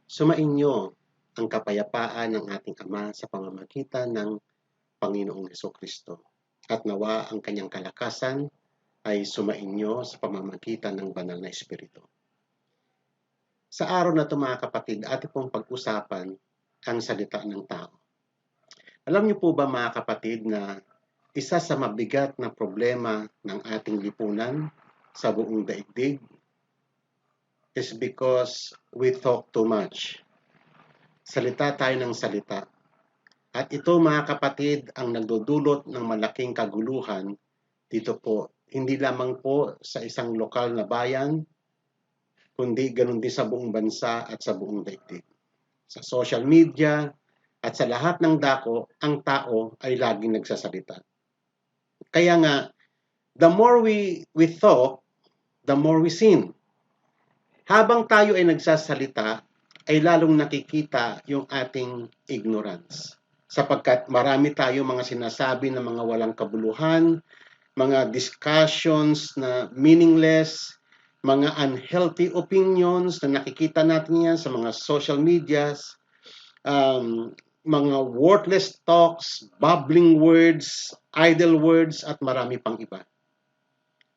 Sumainyo ang kapayapaan ng ating Ama sa pamamagitan ng Panginoong Hesukristo. At nawa ang kanyang kalakasan ay sumainyo sa pamamagitan ng banal na Espiritu. Sa araw na ito mga kapatid, ating pong pag-usapan ang salita ng tao. Alam niyo po ba mga kapatid na isa sa mabigat na problema ng ating lipunan sa buong daigdig is because we talk too much. Salita tayo ng salita. At ito mga kapatid ang nagdudulot ng malaking kaguluhan dito po. Hindi lamang po sa isang lokal na bayan, kundi ganun din sa buong bansa at sa buong daigdig. Sa social media at sa lahat ng dako, ang tao ay laging nagsasalita. Kaya nga, the more we talk, the more we sin. Habang tayo ay nagsasalita, ay lalong nakikita yung ating ignorance. Sapagkat marami tayo mga sinasabi na mga walang kabuluhan, mga discussions na meaningless, mga unhealthy opinions na nakikita natin yan sa mga social medias, mga worthless talks, babbling words, idle words, at marami pang iba.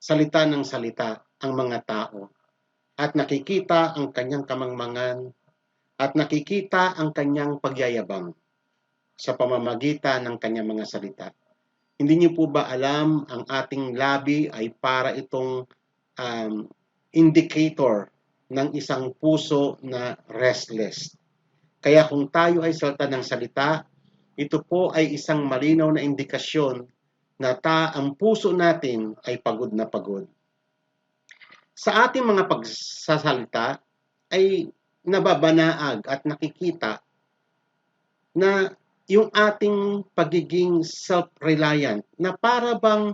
Salita ng salita ang mga tao at nakikita ang kanyang kamangmangan at nakikita ang kanyang pagyayabang sa pamamagitan ng kanyang mga salita. Hindi niyo po ba alam ang ating labi ay para itong indicator ng isang puso na restless. Kaya kung tayo ay salita ng salita, ito po ay isang malinaw na indikasyon na ang puso natin ay pagod na pagod. Sa ating mga pagsasalita ay nababanaag at nakikita na yung ating pagiging self-reliant na para bang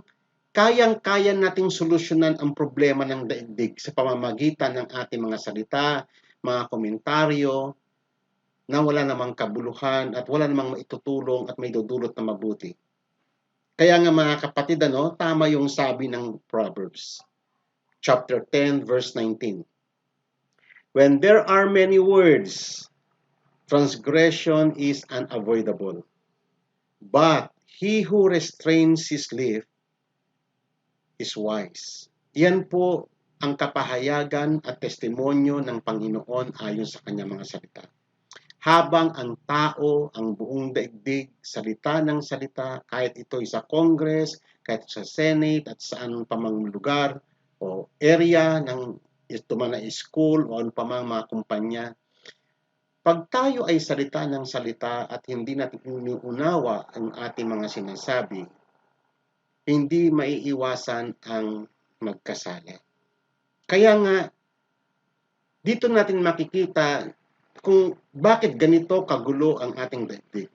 kayang-kaya nating solusyonan ang problema ng daigdig sa pamamagitan ng ating mga salita, mga komentaryo, na wala namang kabuluhan at wala namang maitutulong at may dudulot na mabuti. Kaya nga mga kapatid, tama yung sabi ng Proverbs, chapter 10, verse 19. When there are many words, transgression is unavoidable. But he who restrains his lips is wise. Yan po ang kapahayagan at testimonyo ng Panginoon ayon sa kanyang mga salita. Habang ang tao, ang buong daigdig, salita ng salita, kahit ito sa Congress, kahit sa Senate, at saan pa mang lugar o area ng ito man na school o ano pa mang mga kumpanya, pag tayo ay salita ng salita at hindi natin inuunawa ang ating mga sinasabi, hindi maiiwasan ang magkasala. Kaya nga, dito natin makikita kung bakit ganito kagulo ang ating daigdig.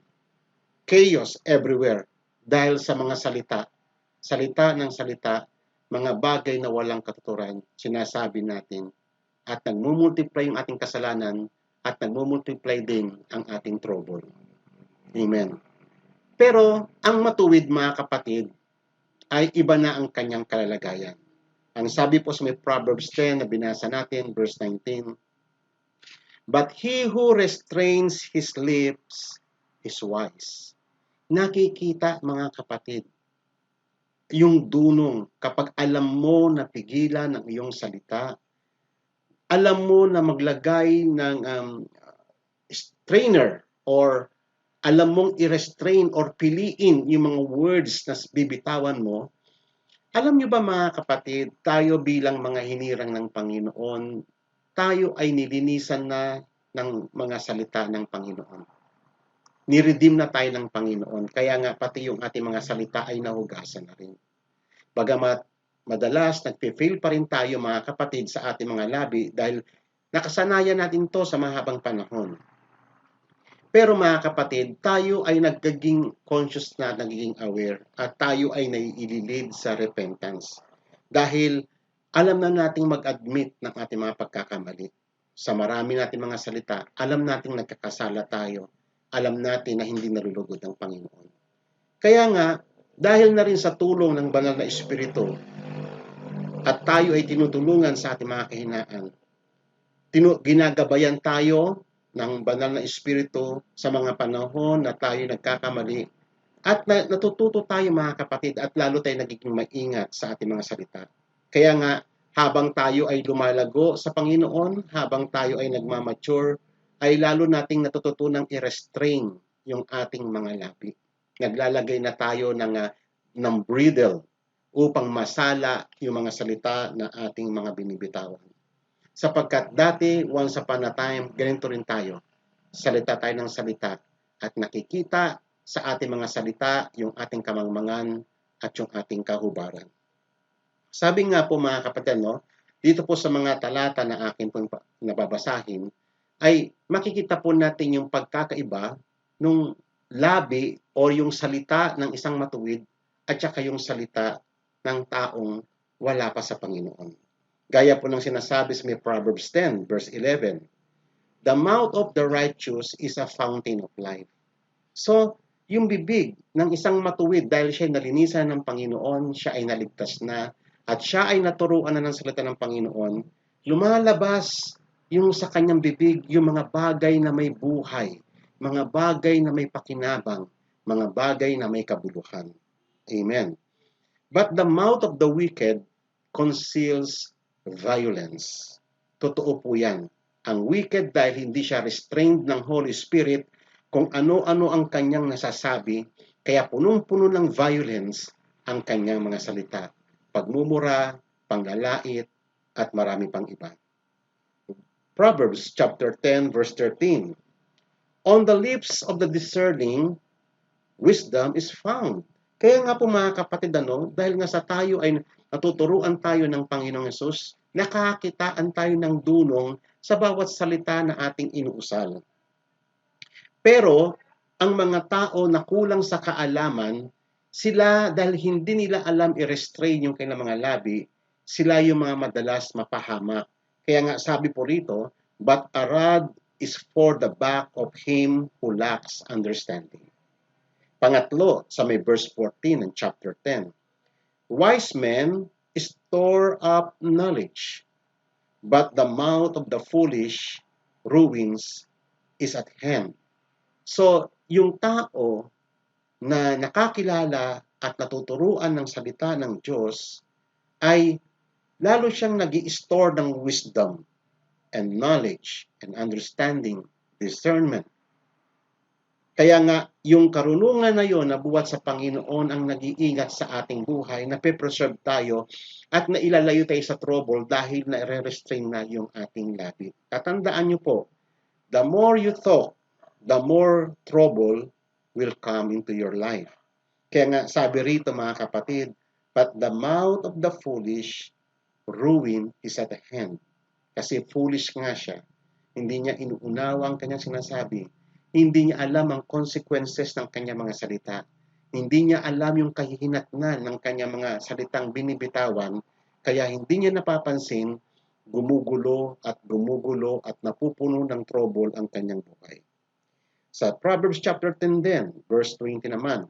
Chaos everywhere dahil sa mga salita ng salita, mga bagay na walang katuturan, sinasabi natin at nagmumultiply yung ating kasalanan at nagmumultiply din ang ating trouble. Amen. Pero ang matuwid mga kapatid ay iba na ang kanyang kalalagayan. Ang sabi po sa may Proverbs 10 na binasa natin, verse 19, but he who restrains his lips is wise. Nakikita mga kapatid, yung dunong kapag alam mo na pigilan ang iyong salita, alam mo na maglagay ng strainer or alam mong i-restrain or piliin yung mga words na bibitawan mo. Alam nyo ba mga kapatid, tayo bilang mga hinirang ng Panginoon, tayo ay nilinisan na ng mga salita ng Panginoon. Niredeem na tayo ng Panginoon. Kaya nga pati yung ating mga salita ay nahugasan na rin. Bagamat madalas nagpe-fail pa rin tayo mga kapatid sa ating mga labi dahil nakasanayan natin to sa mahabang panahon. Pero mga kapatid, tayo ay nagiging conscious na, nagiging aware at tayo ay naiililid sa repentance. Dahil alam na nating mag-admit ng ating mga pagkakamali. Sa marami nating mga salita, alam nating nagkakasala tayo. Alam natin na hindi nalulugod ng Panginoon. Kaya nga, dahil na rin sa tulong ng banal na Espiritu at tayo ay tinutulungan sa ating mga kahinaan, ginagabayan tayo ng banal na Espiritu sa mga panahon na tayo nagkakamali at natututo tayo mga kapatid at lalo tayo nagiging maingat sa ating mga salita. Kaya nga, habang tayo ay lumalago sa Panginoon, habang tayo ay nagmamature, ay lalo nating natututunang i-restrain yung ating mga labi. Naglalagay na tayo ng bridle upang masala yung mga salita na ating mga binibitawan. Sapagkat dati, once upon a time, ganito rin tayo. Salita tayo ng salita at nakikita sa ating mga salita yung ating kamangmangan at yung ating kahubaran. Sabi nga po mga kapatid, no, dito po sa mga talata na akin po nababasahin, ay makikita po natin yung pagkakaiba nung labi o yung salita ng isang matuwid at saka yung salita ng taong wala pa sa Panginoon. Gaya po ng sinasabi sa may Proverbs 10 verse 11, "The mouth of the righteous is a fountain of life." So, yung bibig ng isang matuwid dahil siya ay nalinisan ng Panginoon, siya ay naligtas na, at siya ay naturuan na ng salita ng Panginoon, lumalabas yung sa kanyang bibig yung mga bagay na may buhay, mga bagay na may pakinabang, mga bagay na may kabuluhan. Amen. But the mouth of the wicked conceals violence. Totoo po yan. Ang wicked dahil hindi siya restrained ng Holy Spirit, kung ano-ano ang kanyang nasasabi, kaya punong-puno ng violence ang kanyang mga salita. Pagmumura, panglalait, at marami pang iba. Proverbs chapter 10 verse 13. On the lips of the discerning, wisdom is found. Kaya nga po mga kapatid, dahil nga sa tayo ay natuturuan tayo ng Panginoong Hesus, nakakitaan tayo ng dunong sa bawat salita na ating inuusal. Pero, ang mga tao na kulang sa kaalaman, sila dahil hindi nila alam i-restrain yung kanilang mga labi, sila yung mga madalas mapahamak. Kaya nga sabi po rito, but a rod is for the back of him who lacks understanding. Pangatlo, sa may verse 14 ng chapter 10, wise men store up knowledge, but the mouth of the foolish ruins is at hand. So, yung tao na nakakilala at natuturuan ng salita ng Diyos ay lalo siyang nag-i-store ng wisdom and knowledge and understanding, discernment. Kaya nga, yung karunungan na yon na buwat sa Panginoon ang nag-iingat sa ating buhay, na pe-preserve tayo at nailalayo tayo sa trouble dahil na-restrain na yung ating labi. Tatandaan nyo po, the more you talk, the more trouble will come into your life. Kaya nga, sabi rito mga kapatid, but the mouth of the foolish, ruin is at hand. Kasi foolish nga siya. Hindi niya inuunawa ang kanyang sinasabi. Hindi niya alam ang consequences ng kanyang mga salita. Hindi niya alam yung kahihinatnan ng kanyang mga salitang binibitawan. Kaya hindi niya napapansin, gumugulo at napupuno ng trouble ang kanyang buhay. Sa Proverbs chapter 10 din, verse 20 naman,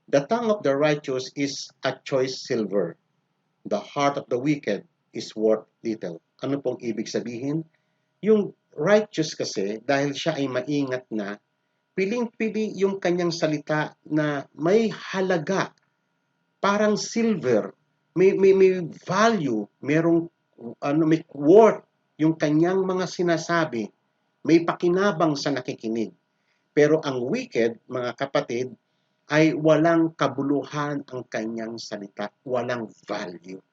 the tongue of the righteous is a choice silver. The heart of the wicked is worth little. Ano pong ibig sabihin? Yung righteous kasi, dahil siya ay maingat na, piling-pili yung kanyang salita na may halaga, parang silver, may value, may worth yung kanyang mga sinasabi, may pakinabang sa nakikinig. Pero ang wicked, mga kapatid, ay walang kabuluhan ang kanyang salita, walang value.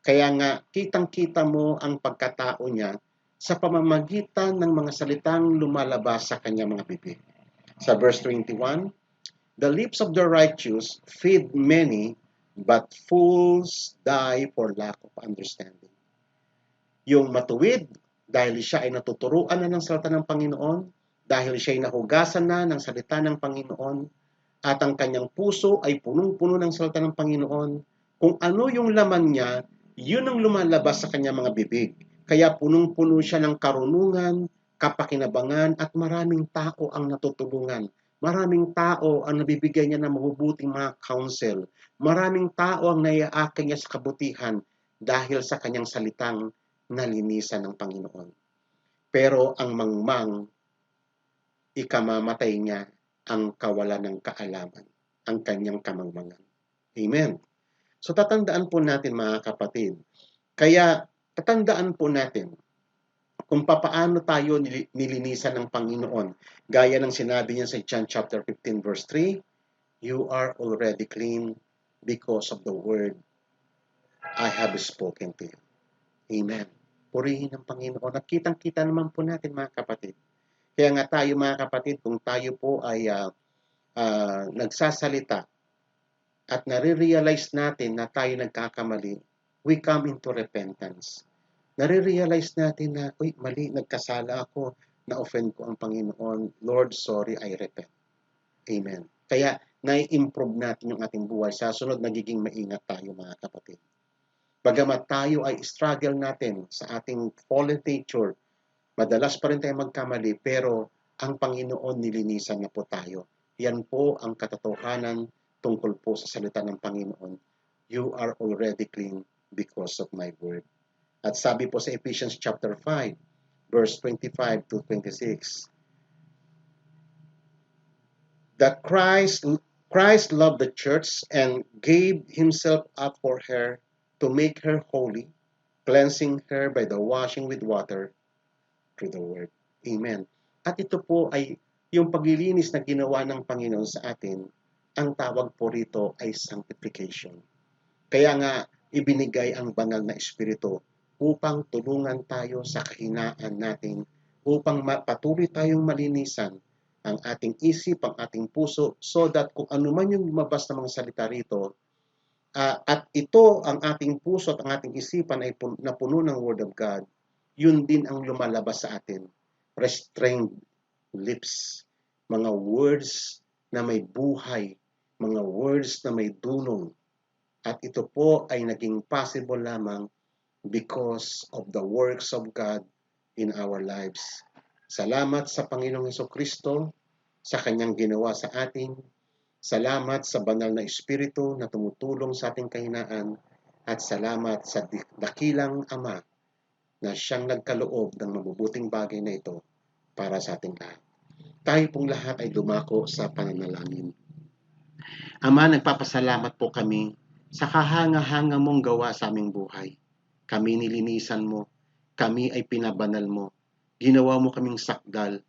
Kaya nga, kitang-kita mo ang pagkatao niya sa pamamagitan ng mga salitang lumalabas sa kanyang mga bibig. Sa verse 21, the lips of the righteous feed many, but fools die for lack of understanding. Yung matuwid, dahil siya ay natuturuan na ng salita ng Panginoon, dahil siya ay nahugasan na ng salita ng Panginoon, at ang kanyang puso ay punong-puno ng salita ng Panginoon, kung ano yung laman niya, yun ang lumalabas sa kanyang mga bibig. Kaya punong-puno siya ng karunungan, kapakinabangan, at maraming tao ang natutulungan. Maraming tao ang nabibigay niya ng mabubuting mga counsel. Maraming tao ang naiaakay niya sa kabutihan dahil sa kanyang salitang nalinisan ng Panginoon. Pero ang mangmang, ikamamatay niya ang kawalan ng kaalaman, ang kanyang kamangmangan. Amen. So tatandaan po natin mga kapatid. Kaya tatandaan po natin kung papaano tayo nilinisan ng Panginoon. Gaya ng sinabi niya sa John chapter 15 verse 3, you are already clean because of the word I have spoken to you. Amen. Purihin ang Panginoon. At kitang-kita naman po natin mga kapatid. Kaya nga tayo mga kapatid, kung tayo po ay nagsasalita at nare-realize natin na tayo nagkakamali, we come into repentance. Nare-realize natin na, uy, mali, nagkasala ako, na-offend ko ang Panginoon. Lord, sorry, I repent. Amen. Kaya, na-improve natin yung ating buhay. Sa sunod, nagiging maingat tayo mga kapatid. Bagamat tayo ay struggle natin sa ating fallen nature, madalas pa rin tayo magkamali, pero ang Panginoon nilinisan na po tayo. Yan po ang katotohanan tungkol po sa salita ng Panginoon. You are already clean because of my word. At sabi po sa Ephesians chapter 5, verse 25 to 26, that Christ loved the church and gave himself up for her to make her holy, cleansing her by the washing with water through the word. Amen. At ito po ay yung paglilinis na ginawa ng Panginoon sa atin, ang tawag po rito ay sanctification. Kaya nga, ibinigay ang banal na Espiritu upang tulungan tayo sa kahinaan natin, upang patuloy tayong malinisan ang ating isip, ang ating puso, so that kung ano man yung lumabas na mga salita rito, at ito ang ating puso at ang ating isipan ay napuno ng Word of God, yun din ang lumalabas sa atin. Restrained lips, mga words na may buhay, mga words na may dunong. At ito po ay naging possible lamang because of the works of God in our lives. Salamat sa Panginoong Hesukristo sa kanyang ginawa sa atin. Salamat sa banal na Espiritu na tumutulong sa ating kahinaan. At salamat sa dakilang Ama na siyang nagkaloob ng mabubuting bagay na ito para sa ating lahat. Tayo pong lahat ay dumako sa pananalangin. Ama, nagpapasalamat po kami sa kahanga-hanga mong gawa sa aming buhay. Kami nilinisan mo, kami ay pinabanal mo, ginawa mo kaming sakdal,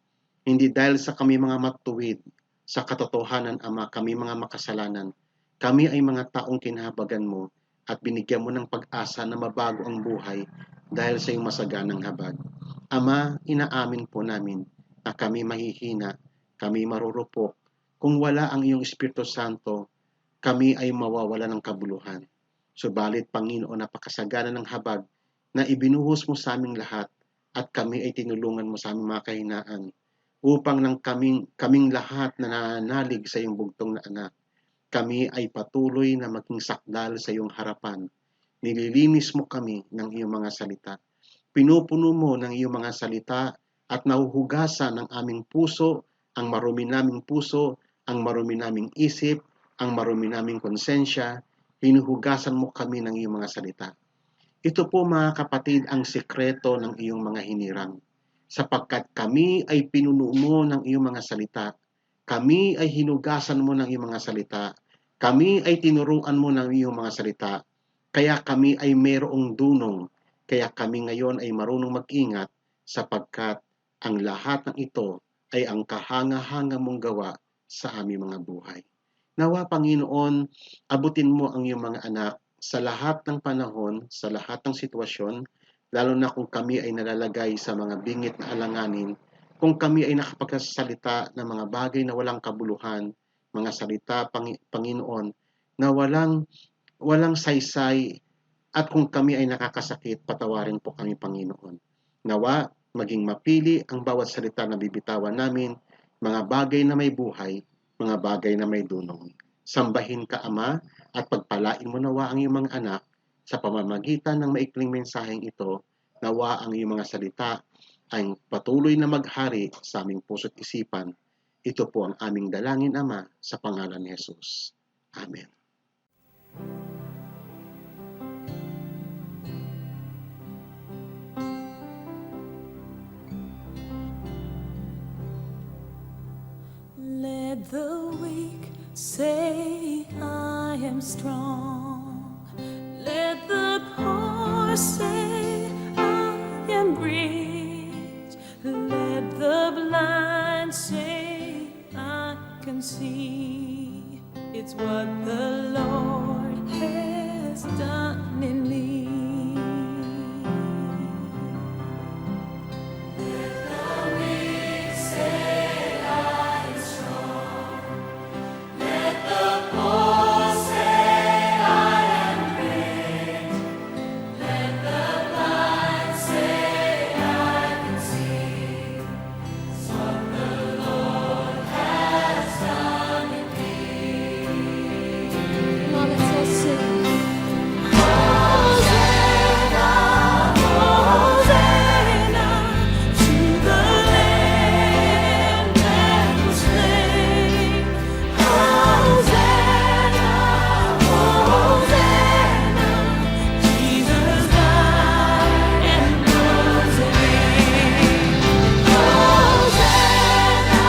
hindi dahil sa kami mga matuwid, sa katotohanan, Ama, kami mga makasalanan. Kami ay mga taong kinahabagan mo at binigyan mo ng pag-asa na mabago ang buhay dahil sa iyong masaganang habag. Ama, inaamin po namin na kami mahihina, kami marurupok. Kung wala ang iyong Espiritu Santo, kami ay mawawala ng kabuluhan. Subalit, Panginoon, napakasagana ng habag na ibinuhos mo sa aming lahat at kami ay tinulungan mo sa aming mga kahinaan upang nang kaming lahat na nananalig sa iyong bugtong na anak, kami ay patuloy na maging sakdal sa iyong harapan. Nililinis mo kami ng iyong mga salita. Pinupuno mo ng iyong mga salita at nahuhugasan ng aming puso, ang marumi naming puso, ang marumi naming isip, ang marumi naming konsensya. Hinuhugasan mo kami ng iyong mga salita. Ito po mga kapatid ang sikreto ng iyong mga hinirang. Sapagkat kami ay pinuno mo ng iyong mga salita, kami ay hinugasan mo ng iyong mga salita, kami ay tinuruan mo ng iyong mga salita, kaya kami ay mayroong dunong, kaya kami ngayon ay marunong mag-ingat sapagkat ang lahat ng ito ay ang kahanga-hanga mong gawa sa aming mga buhay. Nawa, Panginoon, abutin mo ang iyong mga anak sa lahat ng panahon, sa lahat ng sitwasyon, lalo na kung kami ay nalalagay sa mga bingit na alanganin, kung kami ay nakapagsasalita ng mga bagay na walang kabuluhan, mga salita, Panginoon, na walang saysay, at kung kami ay nakakasakit, patawarin po kami, Panginoon. Nawa, maging mapili ang bawat salita na bibitawan namin, mga bagay na may buhay, mga bagay na may dunong. Sambahin ka, Ama, at pagpalain mo nawa ang iyong mga anak sa pamamagitan ng maikling mensaheng ito, nawa ang iyong mga salita ay patuloy na maghari sa aming puso't isipan. Ito po ang aming dalangin, Ama, sa pangalan ni Jesus. Amen. say I am strong. Let the poor say I am rich. Let the blind say I can see. It's what the Lord has done in me. Now let's all sing. Hosanna, Hosanna to the Lamb that was slain. Hosanna, Hosanna, Jesus died and rose again. Hosanna,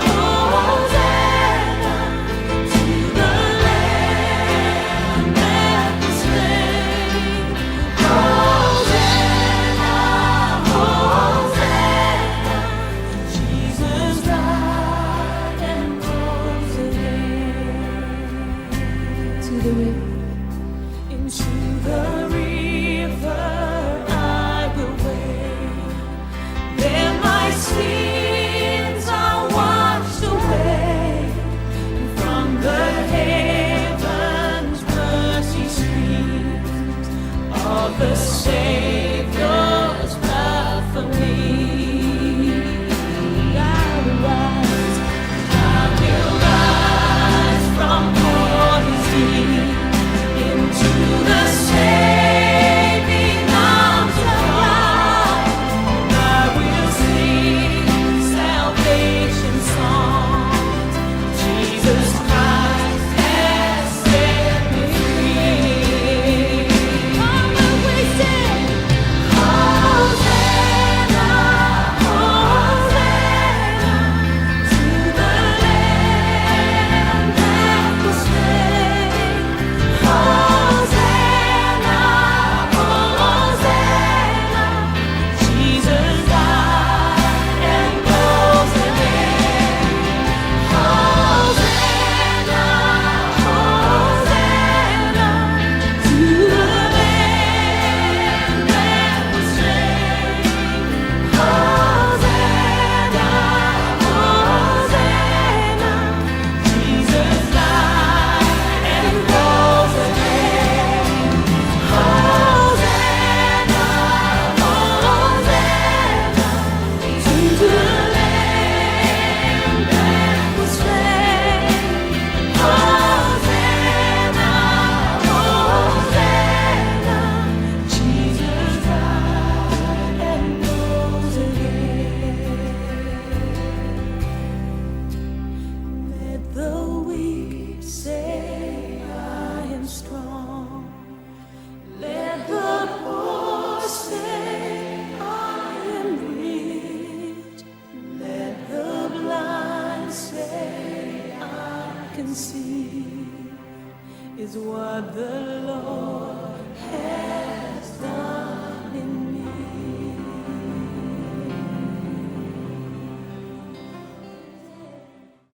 Hosanna to the Lamb that was slain. Hosanna, Hosanna, Jesus died and rose again. To the river. Into the river I will wade. There my sins are washed away. From the heavens mercy streams of the Savior.